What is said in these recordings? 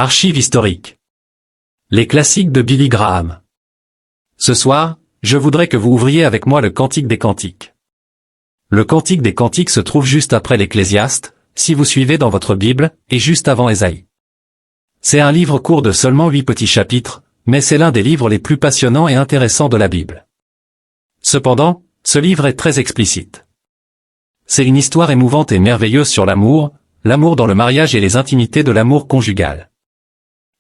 Archives historiques. Les classiques de Billy Graham. Ce soir, je voudrais que vous ouvriez avec moi le Cantique des Cantiques. Le Cantique des Cantiques se trouve juste après l'Ecclésiaste, si vous suivez dans votre Bible, et juste avant Ésaïe. C'est un livre court de seulement 8 petits chapitres, mais c'est l'un des livres les plus passionnants et intéressants de la Bible. Cependant, ce livre est très explicite. C'est une histoire émouvante et merveilleuse sur l'amour dans le mariage et les intimités de l'amour conjugal.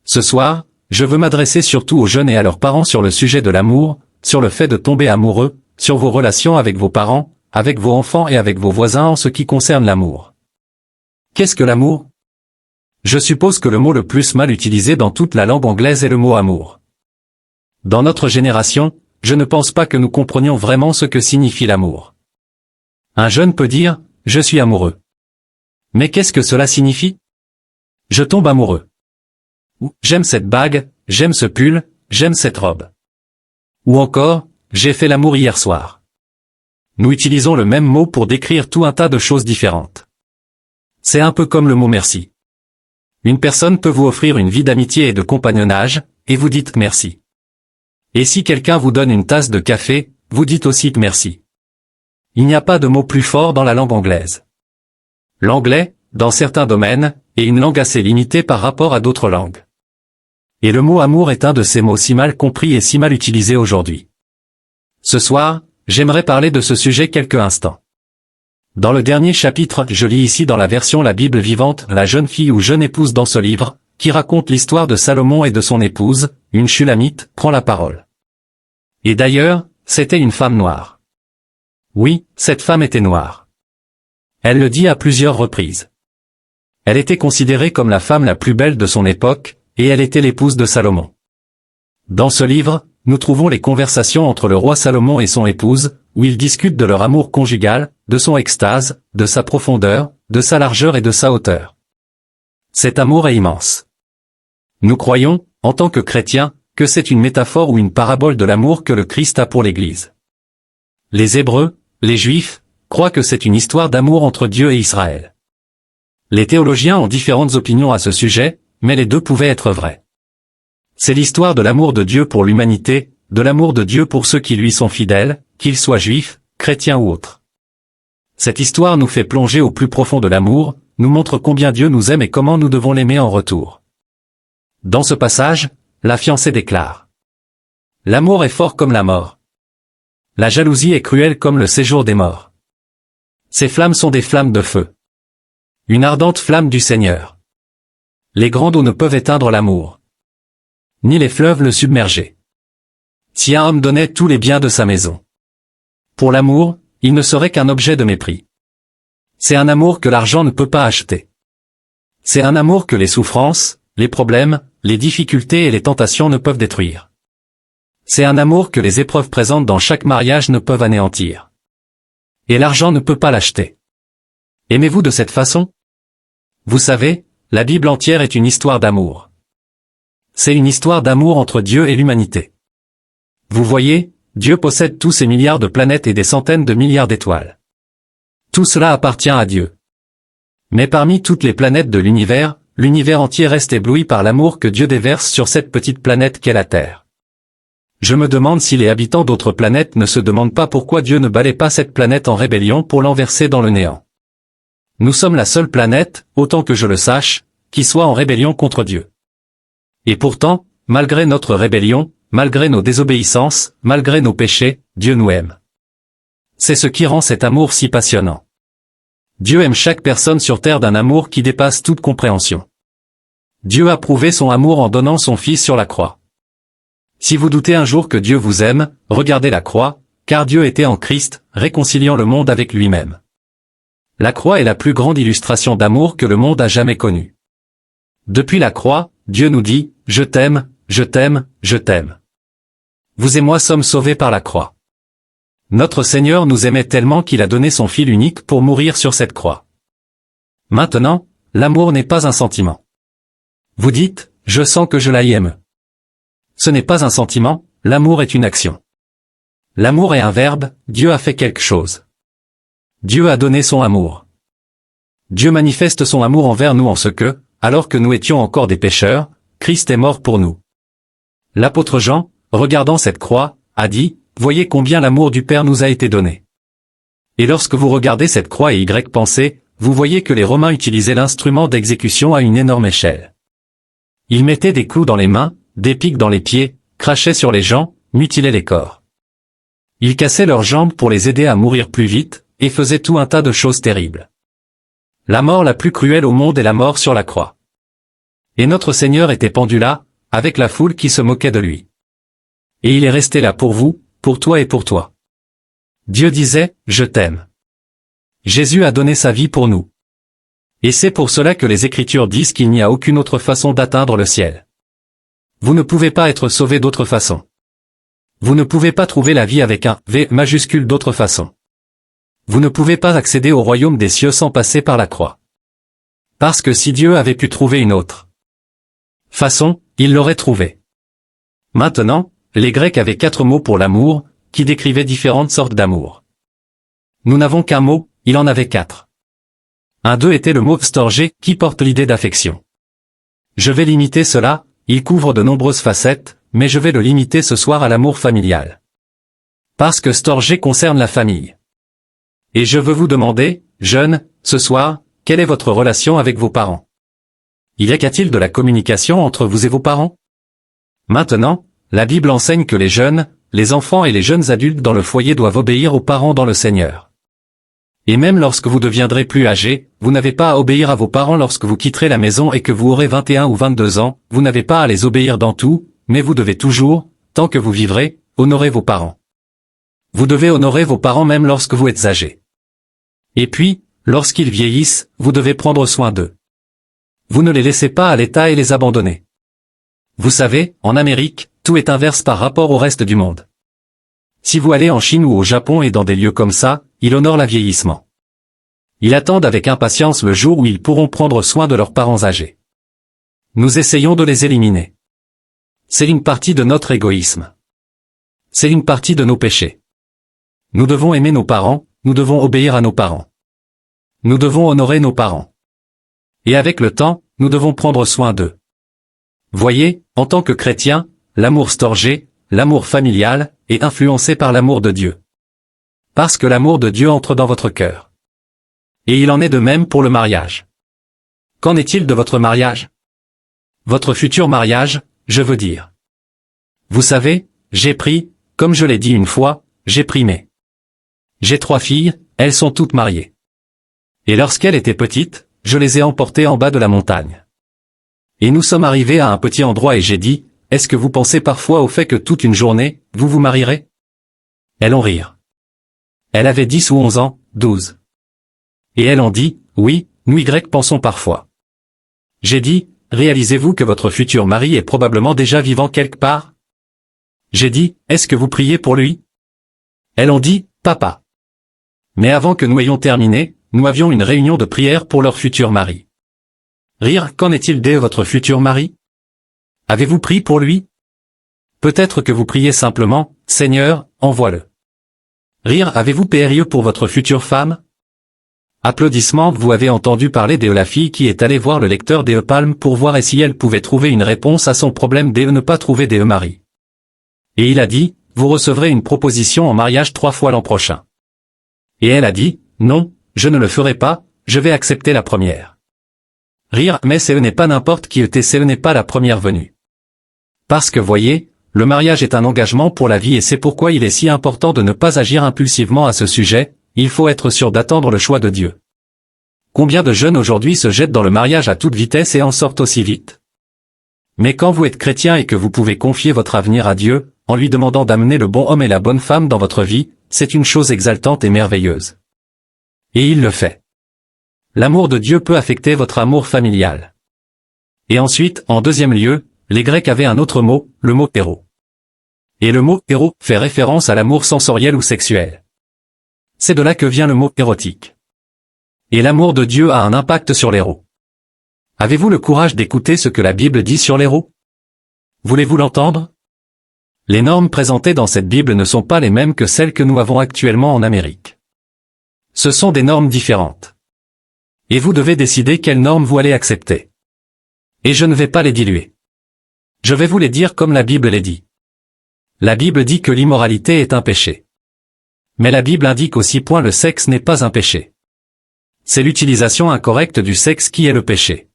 Ce soir, je veux m'adresser surtout aux jeunes et à leurs parents sur le sujet de l'amour, sur le fait de tomber amoureux, sur vos relations avec vos parents, avec vos enfants et avec vos voisins en ce qui concerne l'amour. Qu'est-ce que l'amour? Je suppose que le mot le plus mal utilisé dans toute la langue anglaise est le mot amour. Dans notre génération, je ne pense pas que nous comprenions vraiment ce que signifie l'amour. Un jeune peut dire « je suis amoureux ». Mais qu'est-ce que cela signifie? Je tombe amoureux. Ou j'aime cette bague, j'aime ce pull, j'aime cette robe. Ou encore, j'ai fait l'amour hier soir. Nous utilisons le même mot pour décrire tout un tas de choses différentes. C'est un peu comme le mot merci. Une personne peut vous offrir une vie d'amitié et de compagnonnage, et vous dites merci. Et si quelqu'un vous donne une tasse de café, vous dites aussi merci. Il n'y a pas de mot plus fort dans la langue anglaise. L'anglais, dans certains domaines, est une langue assez limitée par rapport à d'autres langues. Et le mot amour est un de ces mots si mal compris et si mal utilisés aujourd'hui. Ce soir, j'aimerais parler de ce sujet quelques instants. Dans le dernier chapitre, je lis ici dans la version La Bible vivante, la jeune fille ou jeune épouse dans ce livre, qui raconte l'histoire de Salomon et de son épouse, une Shulamite, prend la parole. Et d'ailleurs, c'était une femme noire. Oui, cette femme était noire. Elle le dit à plusieurs reprises. Elle était considérée comme la femme la plus belle de son époque, et elle était l'épouse de Salomon. Dans ce livre, nous trouvons les conversations entre le roi Salomon et son épouse, où ils discutent de leur amour conjugal, de son extase, de sa profondeur, de sa largeur et de sa hauteur. Cet amour est immense. Nous croyons, en tant que chrétiens, que c'est une métaphore ou une parabole de l'amour que le Christ a pour l'Église. Les Hébreux, les Juifs, croient que c'est une histoire d'amour entre Dieu et Israël. Les théologiens ont différentes opinions à ce sujet, mais les deux pouvaient être vrais. C'est l'histoire de l'amour de Dieu pour l'humanité, de l'amour de Dieu pour ceux qui lui sont fidèles, qu'ils soient juifs, chrétiens ou autres. Cette histoire nous fait plonger au plus profond de l'amour, nous montre combien Dieu nous aime et comment nous devons l'aimer en retour. Dans ce passage, la fiancée déclare: « L'amour est fort comme la mort. La jalousie est cruelle comme le séjour des morts. Ces flammes sont des flammes de feu. Une ardente flamme du Seigneur. Les grandes eaux ne peuvent éteindre l'amour. Ni les fleuves le submerger. Si un homme donnait tous les biens de sa maison. Pour l'amour, il ne serait qu'un objet de mépris. C'est un amour que l'argent ne peut pas acheter. C'est un amour que les souffrances, les problèmes, les difficultés et les tentations ne peuvent détruire. C'est un amour que les épreuves présentes dans chaque mariage ne peuvent anéantir. Et l'argent ne peut pas l'acheter. Aimez-vous de cette façon? Vous savez, la Bible entière est une histoire d'amour. C'est une histoire d'amour entre Dieu et l'humanité. Vous voyez, Dieu possède tous ces milliards de planètes et des centaines de milliards d'étoiles. Tout cela appartient à Dieu. Mais parmi toutes les planètes de l'univers entier reste ébloui par l'amour que Dieu déverse sur cette petite planète qu'est la Terre. Je me demande si les habitants d'autres planètes ne se demandent pas pourquoi Dieu ne balaie pas cette planète en rébellion pour l'enverser dans le néant. Nous sommes la seule planète, autant que je le sache, qui soit en rébellion contre Dieu. Et pourtant, malgré notre rébellion, malgré nos désobéissances, malgré nos péchés, Dieu nous aime. C'est ce qui rend cet amour si passionnant. Dieu aime chaque personne sur terre d'un amour qui dépasse toute compréhension. Dieu a prouvé son amour en donnant son Fils sur la croix. Si vous doutez un jour que Dieu vous aime, regardez la croix, car Dieu était en Christ, réconciliant le monde avec lui-même. La croix est la plus grande illustration d'amour que le monde a jamais connue. Depuis la croix, Dieu nous dit « Je t'aime, je t'aime, je t'aime ». Vous et moi sommes sauvés par la croix. Notre Seigneur nous aimait tellement qu'il a donné son Fils unique pour mourir sur cette croix. Maintenant, l'amour n'est pas un sentiment. Vous dites « Je sens que je l'aime ». Ce n'est pas un sentiment, l'amour est une action. L'amour est un verbe, Dieu a fait quelque chose. Dieu a donné son amour. Dieu manifeste son amour envers nous en ce que, alors que nous étions encore des pécheurs, Christ est mort pour nous. L'apôtre Jean, regardant cette croix, a dit, voyez combien l'amour du Père nous a été donné. Et lorsque vous regardez cette croix et Y pensez, vous voyez que les Romains utilisaient l'instrument d'exécution à une énorme échelle. Ils mettaient des clous dans les mains, des pics dans les pieds, crachaient sur les gens, mutilaient les corps. Ils cassaient leurs jambes pour les aider à mourir plus vite, et faisaient tout un tas de choses terribles. La mort la plus cruelle au monde est la mort sur la croix. Et notre Seigneur était pendu là, avec la foule qui se moquait de lui. Et il est resté là pour vous, pour toi et pour toi. Dieu disait, je t'aime. Jésus a donné sa vie pour nous. Et c'est pour cela que les Écritures disent qu'il n'y a aucune autre façon d'atteindre le ciel. Vous ne pouvez pas être sauvé d'autre façon. Vous ne pouvez pas trouver la vie avec un V majuscule d'autre façon. Vous ne pouvez pas accéder au royaume des cieux sans passer par la croix. Parce que si Dieu avait pu trouver une autre façon, il l'aurait trouvée. Maintenant, les Grecs avaient 4 mots pour l'amour, qui décrivaient différentes sortes d'amour. Nous n'avons qu'un mot, il en avait 4. Un d'eux était le mot storgé, qui porte l'idée d'affection. Je vais limiter cela, il couvre de nombreuses facettes, mais je vais le limiter ce soir à l'amour familial. Parce que storgé concerne la famille. Et je veux vous demander, jeunes, ce soir, quelle est votre relation avec vos parents? Y a-t-il de la communication entre vous et vos parents? Maintenant, la Bible enseigne que les jeunes, les enfants et les jeunes adultes dans le foyer doivent obéir aux parents dans le Seigneur. Et même lorsque vous deviendrez plus âgés, vous n'avez pas à obéir à vos parents lorsque vous quitterez la maison et que vous aurez 21 ou 22 ans, vous n'avez pas à les obéir dans tout, mais vous devez toujours, tant que vous vivrez, honorer vos parents. Vous devez honorer vos parents même lorsque vous êtes âgés. Et puis, lorsqu'ils vieillissent, vous devez prendre soin d'eux. Vous ne les laissez pas à l'état et les abandonner. Vous savez, en Amérique, tout est inverse par rapport au reste du monde. Si vous allez en Chine ou au Japon et dans des lieux comme ça, ils honorent le vieillissement. Ils attendent avec impatience le jour où ils pourront prendre soin de leurs parents âgés. Nous essayons de les éliminer. C'est une partie de notre égoïsme. C'est une partie de nos péchés. Nous devons aimer nos parents, nous devons obéir à nos parents. Nous devons honorer nos parents. Et avec le temps, nous devons prendre soin d'eux. Voyez, en tant que chrétien, l'amour storgé, l'amour familial, est influencé par l'amour de Dieu. Parce que l'amour de Dieu entre dans votre cœur. Et il en est de même pour le mariage. Qu'en est-il de votre mariage? Votre futur mariage, je veux dire. Vous savez, j'ai pris, comme je l'ai dit une fois, j'ai primé. J'ai 3 filles, elles sont toutes mariées. Et lorsqu'elles étaient petites, je les ai emportées en bas de la montagne. Et nous sommes arrivés à un petit endroit et j'ai dit, est-ce que vous pensez parfois au fait que toute une journée, vous vous marierez? Elles ont ri. Elles avaient 10 ou 11 ans, 12. Et elles ont dit, oui, nous Y pensons parfois. J'ai dit, réalisez-vous que votre futur mari est probablement déjà vivant quelque part? J'ai dit, est-ce que vous priez pour lui? Elles ont dit, papa. Mais avant que nous ayons terminé, nous avions une réunion de prière pour leur futur mari. Rire, qu'en est-il de votre futur mari? Avez-vous prié pour lui? Peut-être que vous priez simplement, Seigneur, envoie-le. Rire, avez-vous prié pour votre future femme? Applaudissements, vous avez entendu parler de la fille qui est allée voir le lecteur des Palmes pour voir si elle pouvait trouver une réponse à son problème de ne pas trouver des mari. Et il a dit, vous recevrez une proposition en mariage 3 fois l'an prochain. Et elle a dit, non, je ne le ferai pas, je vais accepter la première. Rire, mais ce n'est pas n'importe qui était, ce n'est pas la première venue. Parce que voyez, le mariage est un engagement pour la vie et c'est pourquoi il est si important de ne pas agir impulsivement à ce sujet, il faut être sûr d'attendre le choix de Dieu. Combien de jeunes aujourd'hui se jettent dans le mariage à toute vitesse et en sortent aussi vite? Mais quand vous êtes chrétien et que vous pouvez confier votre avenir à Dieu, en lui demandant d'amener le bon homme et la bonne femme dans votre vie, c'est une chose exaltante et merveilleuse. Et il le fait. L'amour de Dieu peut affecter votre amour familial. Et ensuite, en deuxième lieu, les Grecs avaient un autre mot, le mot héros. Et le mot héros fait référence à l'amour sensoriel ou sexuel. C'est de là que vient le mot érotique. Et l'amour de Dieu a un impact sur l'héros. Avez-vous le courage d'écouter ce que la Bible dit sur l'héros? Voulez-vous l'entendre? Les normes présentées dans cette Bible ne sont pas les mêmes que celles que nous avons actuellement en Amérique. Ce sont des normes différentes. Et vous devez décider quelles normes vous allez accepter. Et je ne vais pas les diluer. Je vais vous les dire comme la Bible les dit. La Bible dit que l'immoralité est un péché. Mais la Bible indique aussi point le sexe n'est pas un péché. C'est l'utilisation incorrecte du sexe qui est le péché.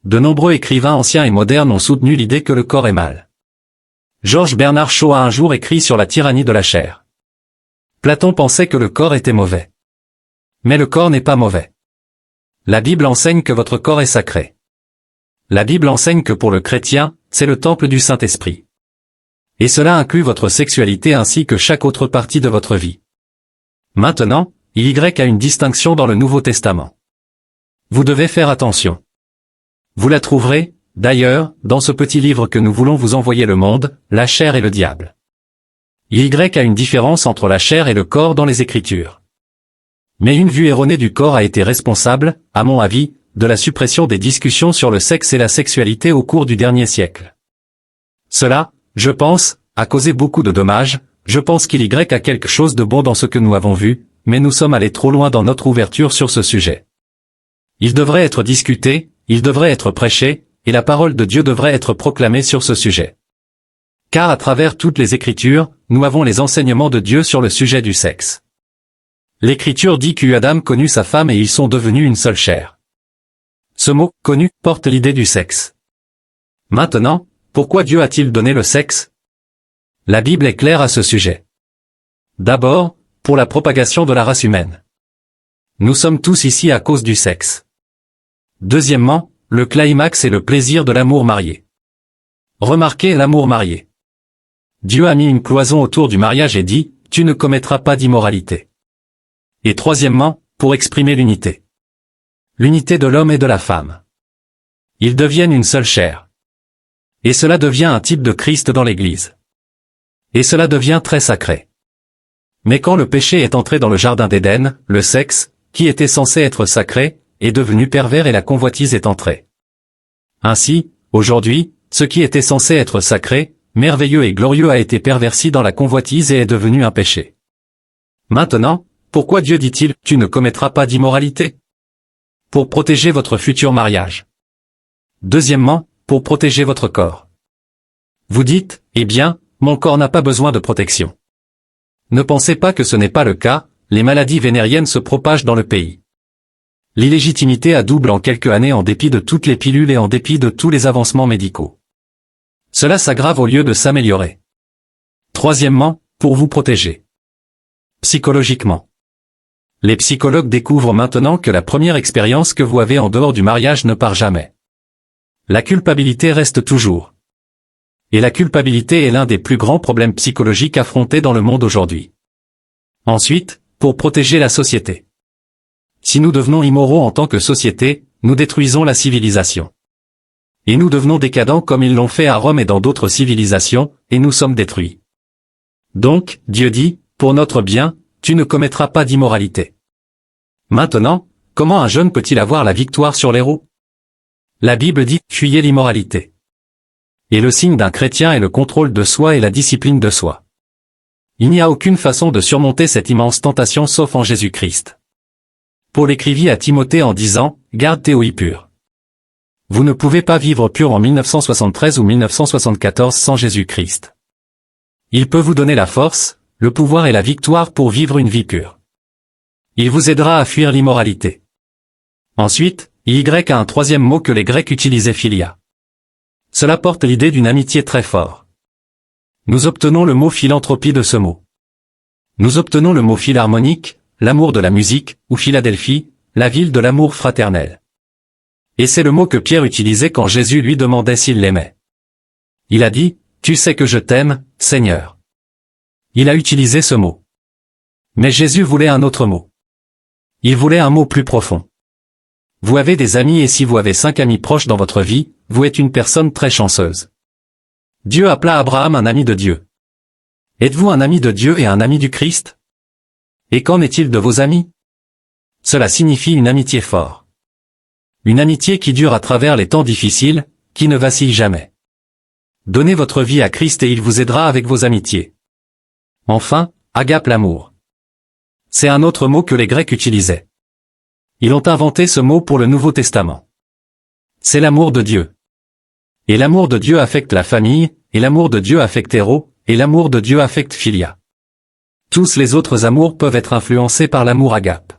De nombreux écrivains anciens et modernes ont soutenu l'idée que le corps est mal. George Bernard Shaw a un jour écrit sur la tyrannie de la chair. Platon pensait que le corps était mauvais. Mais le corps n'est pas mauvais. La Bible enseigne que votre corps est sacré. La Bible enseigne que pour le chrétien, c'est le temple du Saint-Esprit. Et cela inclut votre sexualité ainsi que chaque autre partie de votre vie. Maintenant, il y a une distinction dans le Nouveau Testament. Vous devez faire attention. Vous la trouverez, d'ailleurs, dans ce petit livre que nous voulons vous envoyer le monde, la chair et le diable. Il y a une différence entre la chair et le corps dans les Écritures. Mais une vue erronée du corps a été responsable, à mon avis, de la suppression des discussions sur le sexe et la sexualité au cours du dernier siècle. Cela, je pense, a causé beaucoup de dommages. Je pense qu'il y a quelque chose de bon dans ce que nous avons vu, mais nous sommes allés trop loin dans notre ouverture sur ce sujet. Il devrait être discuté, il devrait être prêché, et la parole de Dieu devrait être proclamée sur ce sujet. Car à travers toutes les Écritures, nous avons les enseignements de Dieu sur le sujet du sexe. L'Écriture dit qu'Adam connut sa femme et ils sont devenus une seule chair. Ce mot « connu » porte l'idée du sexe. Maintenant, pourquoi Dieu a-t-il donné le sexe? La Bible est claire à ce sujet. D'abord, pour la propagation de la race humaine. Nous sommes tous ici à cause du sexe. Deuxièmement, le climax est le plaisir de l'amour marié. Remarquez l'amour marié. Dieu a mis une cloison autour du mariage et dit, « Tu ne commettras pas d'immoralité ». Et troisièmement, pour exprimer l'unité. L'unité de l'homme et de la femme. Ils deviennent une seule chair. Et cela devient un type de Christ dans l'Église. Et cela devient très sacré. Mais quand le péché est entré dans le jardin d'Éden, le sexe, qui était censé être sacré, est devenu pervers et la convoitise est entrée. Ainsi, aujourd'hui, ce qui était censé être sacré, merveilleux et glorieux a été perverti dans la convoitise et est devenu un péché. Maintenant, pourquoi Dieu dit-il « Tu ne commettras pas d'immoralité » ? Pour protéger votre futur mariage. Deuxièmement, pour protéger votre corps. Vous dites, eh bien, mon corps n'a pas besoin de protection. Ne pensez pas que ce n'est pas le cas, les maladies vénériennes se propagent dans le pays. L'illégitimité a double en quelques années en dépit de toutes les pilules et en dépit de tous les avancements médicaux. Cela s'aggrave au lieu de s'améliorer. Troisièmement, pour vous protéger. Psychologiquement. Les psychologues découvrent maintenant que la première expérience que vous avez en dehors du mariage ne part jamais. La culpabilité reste toujours. Et la culpabilité est l'un des plus grands problèmes psychologiques affrontés dans le monde aujourd'hui. Ensuite, pour protéger la société. Si nous devenons immoraux en tant que société, nous détruisons la civilisation. Et nous devenons décadents comme ils l'ont fait à Rome et dans d'autres civilisations, et nous sommes détruits. Donc, Dieu dit, pour notre bien, tu ne commettras pas d'immoralité. Maintenant, comment un jeune peut-il avoir la victoire sur l'héros? La Bible dit, fuyez l'immoralité. Et le signe d'un chrétien est le contrôle de soi et la discipline de soi. Il n'y a aucune façon de surmonter cette immense tentation sauf en Jésus-Christ. Paul écrivit à Timothée en disant, garde tes ouïes pures. Vous ne pouvez pas vivre pur en 1973 ou 1974 sans Jésus-Christ. Il peut vous donner la force, le pouvoir et la victoire pour vivre une vie pure. Il vous aidera à fuir l'immoralité. Ensuite, Y a un troisième mot que les Grecs utilisaient philia. Cela porte l'idée d'une amitié très forte. Nous obtenons le mot philanthropie de ce mot. Nous obtenons le mot philharmonique, l'amour de la musique, ou Philadelphie, la ville de l'amour fraternel. Et c'est le mot que Pierre utilisait quand Jésus lui demandait s'il l'aimait. Il a dit, « Tu sais que je t'aime, Seigneur. » Il a utilisé ce mot. Mais Jésus voulait un autre mot. Il voulait un mot plus profond. Vous avez des amis et si vous avez 5 amis proches dans votre vie, vous êtes une personne très chanceuse. Dieu appela Abraham un ami de Dieu. Êtes-vous un ami de Dieu et un ami du Christ? Et qu'en est-il de vos amis? Cela signifie une amitié forte. Une amitié qui dure à travers les temps difficiles, qui ne vacille jamais. Donnez votre vie à Christ et il vous aidera avec vos amitiés. Enfin, agape l'amour. C'est un autre mot que les Grecs utilisaient. Ils ont inventé ce mot pour le Nouveau Testament. C'est l'amour de Dieu. Et l'amour de Dieu affecte la famille, et l'amour de Dieu affecte héros, et l'amour de Dieu affecte philia. Tous les autres amours peuvent être influencés par l'amour agape.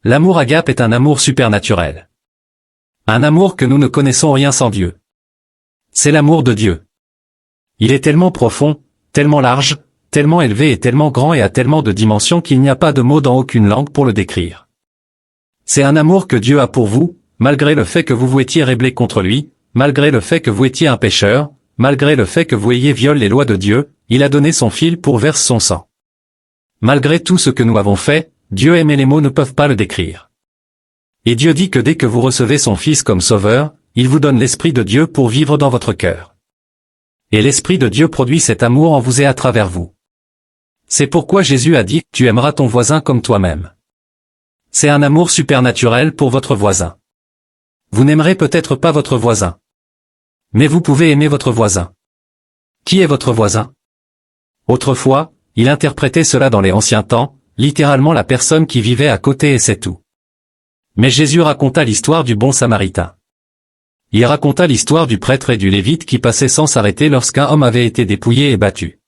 L'amour agape est un amour supernaturel. Un amour que nous ne connaissons rien sans Dieu. C'est l'amour de Dieu. Il est tellement profond, tellement large, tellement élevé et tellement grand et a tellement de dimensions qu'il n'y a pas de mots dans aucune langue pour le décrire. C'est un amour que Dieu a pour vous, malgré le fait que vous étiez rebellé contre lui, malgré le fait que vous étiez un pécheur, malgré le fait que vous ayez violé les lois de Dieu, il a donné son Fils pour verser son sang. Malgré tout ce que nous avons fait, Dieu aime et les mots ne peuvent pas le décrire. Et Dieu dit que dès que vous recevez son Fils comme Sauveur, il vous donne l'Esprit de Dieu pour vivre dans votre cœur. Et l'Esprit de Dieu produit cet amour en vous et à travers vous. C'est pourquoi Jésus a dit, tu aimeras ton voisin comme toi-même. C'est un amour supernaturel pour votre voisin. Vous n'aimerez peut-être pas votre voisin. Mais vous pouvez aimer votre voisin. Qui est votre voisin? Autrefois, il interprétait cela dans les anciens temps, littéralement la personne qui vivait à côté et c'est tout. Mais Jésus raconta l'histoire du bon Samaritain. Il raconta l'histoire du prêtre et du lévite qui passaient sans s'arrêter lorsqu'un homme avait été dépouillé et battu.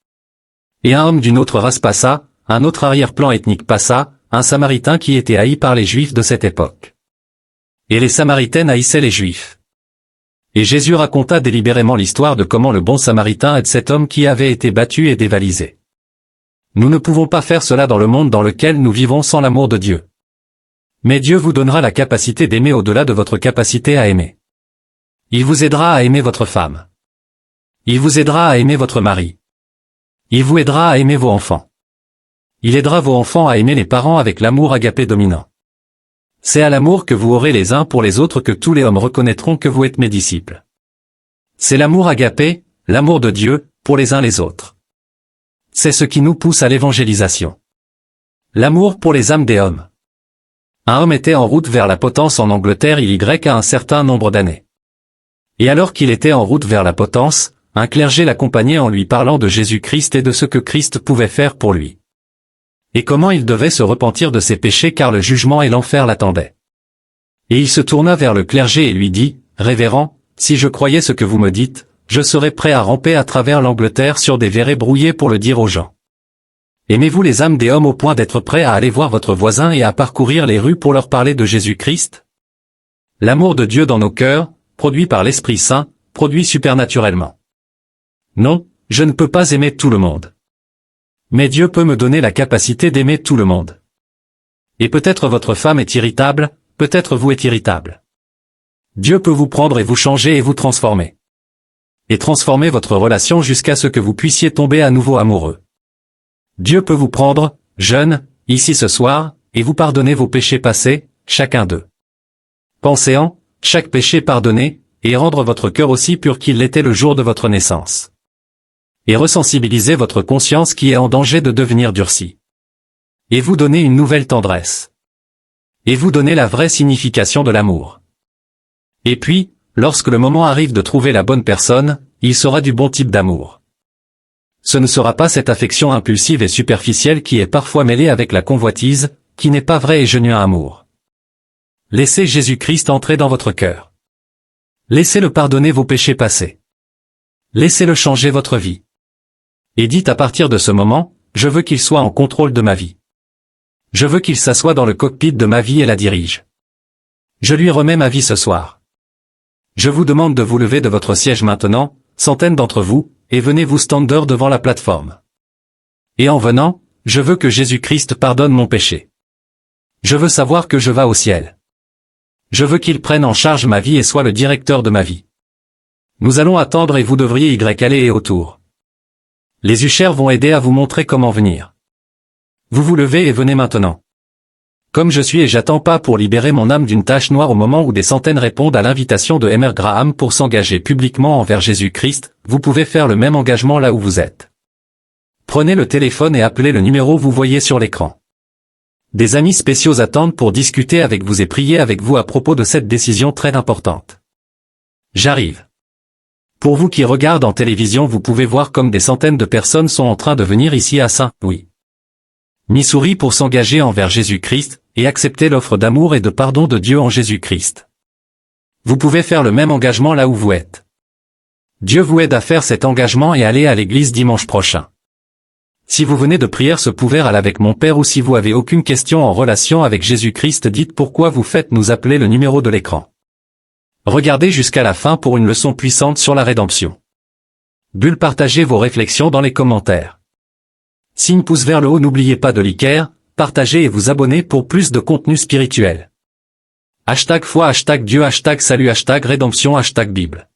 Et un homme d'une autre race passa, un autre arrière-plan ethnique passa, un Samaritain qui était haï par les Juifs de cette époque. Et les Samaritains haïssaient les Juifs. Et Jésus raconta délibérément l'histoire de comment le bon Samaritain aide cet homme qui avait été battu et dévalisé. Nous ne pouvons pas faire cela dans le monde dans lequel nous vivons sans l'amour de Dieu. Mais Dieu vous donnera la capacité d'aimer au-delà de votre capacité à aimer. Il vous aidera à aimer votre femme. Il vous aidera à aimer votre mari. Il vous aidera à aimer vos enfants. Il aidera vos enfants à aimer les parents avec l'amour agapé dominant. C'est à l'amour que vous aurez les uns pour les autres que tous les hommes reconnaîtront que vous êtes mes disciples. C'est l'amour agapé, l'amour de Dieu, pour les uns les autres. C'est ce qui nous pousse à l'évangélisation. L'amour pour les âmes des hommes. Un homme était en route vers la potence en Angleterre il y a un certain nombre d'années. Et alors qu'il était en route vers la potence, un clergé l'accompagnait en lui parlant de Jésus-Christ et de ce que Christ pouvait faire pour lui. Et comment il devait se repentir de ses péchés car le jugement et l'enfer l'attendaient. Et il se tourna vers le clergé et lui dit, « Révérend, si je croyais ce que vous me dites, je serais prêt à ramper à travers l'Angleterre sur des verrets brouillés pour le dire aux gens. Aimez-vous les âmes des hommes au point d'être prêt à aller voir votre voisin et à parcourir les rues pour leur parler de Jésus-Christ? L'amour de Dieu dans nos cœurs, produit par l'Esprit Saint, produit supernaturellement. Non, je ne peux pas aimer tout le monde. Mais Dieu peut me donner la capacité d'aimer tout le monde. Et peut-être votre femme est irritable, peut-être vous êtes irritable. Dieu peut vous prendre et vous changer et vous transformer. Et transformer votre relation jusqu'à ce que vous puissiez tomber à nouveau amoureux. Dieu peut vous prendre, jeune, ici ce soir, et vous pardonner vos péchés passés, chacun d'eux. Pensez en, chaque péché pardonné, et rendre votre cœur aussi pur qu'il l'était le jour de votre naissance. Et ressensibiliser votre conscience qui est en danger de devenir durcie. Et vous donner une nouvelle tendresse. Et vous donner la vraie signification de l'amour. Et puis, lorsque le moment arrive de trouver la bonne personne, il sera du bon type d'amour. Ce ne sera pas cette affection impulsive et superficielle qui est parfois mêlée avec la convoitise, qui n'est pas vrai et genuin amour. Laissez Jésus-Christ entrer dans votre cœur. Laissez-le pardonner vos péchés passés. Laissez-le changer votre vie. Et dites à partir de ce moment, je veux qu'il soit en contrôle de ma vie. Je veux qu'il s'assoie dans le cockpit de ma vie et la dirige. Je lui remets ma vie ce soir. Je vous demande de vous lever de votre siège maintenant, centaines d'entre vous, et venez vous stander devant la plateforme. Et en venant, je veux que Jésus-Christ pardonne mon péché. Je veux savoir que je vais au ciel. Je veux qu'il prenne en charge ma vie et soit le directeur de ma vie. Nous allons attendre et vous devriez y aller et autour. Les ushers vont aider à vous montrer comment venir. Vous vous levez et venez maintenant. Comme je suis et j'attends pas pour libérer mon âme d'une tache noire au moment où des centaines répondent à l'invitation de Emer Graham pour s'engager publiquement envers Jésus-Christ, vous pouvez faire le même engagement là où vous êtes. Prenez le téléphone et appelez le numéro vous voyez sur l'écran. Des amis spéciaux attendent pour discuter avec vous et prier avec vous à propos de cette décision très importante. J'arrive. Pour vous qui regardent en télévision, vous pouvez voir comme des centaines de personnes sont en train de venir ici à Saint-Louis, Missouri pour s'engager envers Jésus-Christ, et accepter l'offre d'amour et de pardon de Dieu en Jésus-Christ. Vous pouvez faire le même engagement là où vous êtes. Dieu vous aide à faire cet engagement et aller à l'église dimanche prochain. Si vous venez de prier ce pouvoir avec mon Père ou si vous avez aucune question en relation avec Jésus-Christ, dites pourquoi vous faites nous appeler le numéro de l'écran. Regardez jusqu'à la fin pour une leçon puissante sur la rédemption. Bulle, partagez vos réflexions dans les commentaires. Signe pouce vers le haut, n'oubliez pas de liker, partager et vous abonner pour plus de contenu spirituel. #foi, #Dieu, #salut, #rédemption, #Bible.